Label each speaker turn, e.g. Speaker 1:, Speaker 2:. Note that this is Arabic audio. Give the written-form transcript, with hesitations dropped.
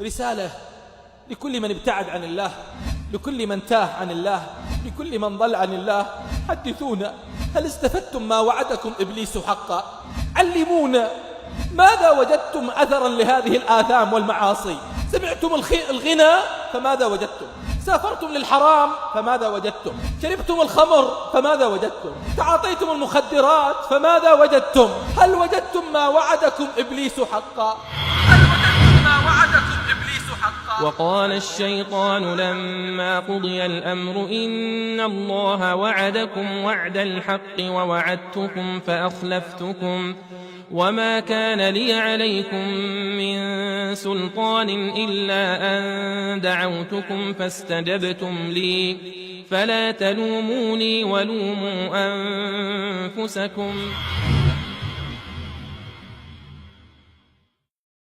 Speaker 1: رسالة لكل من ابتعد عن الله، لكل من تاه عن الله، لكل من ضل عن الله. حدثونا، هل استفدتم ما وعدكم إبليس حقا؟ علمونا، ماذا وجدتم أثرا لهذه الآثام والمعاصي؟ سمعتم الغنى فماذا وجدتم؟ سافرتم للحرام فماذا وجدتم؟ شربتم الخمر فماذا وجدتم؟ تعاطيتم المخدرات فماذا وجدتم؟ هل وجدتم ما وعدكم إبليس حقا؟ هل وجدتم ما وعدكم إبليس حقا؟
Speaker 2: وقال الشيطان لما قضي الأمر إن الله وعدكم وعد الحق ووعدتكم فأخلفتكم وما كان لي عليكم من سلطان إلا أن دعوتكم فاستجبتم لي فلا تلوموني ولوموا أنفسكم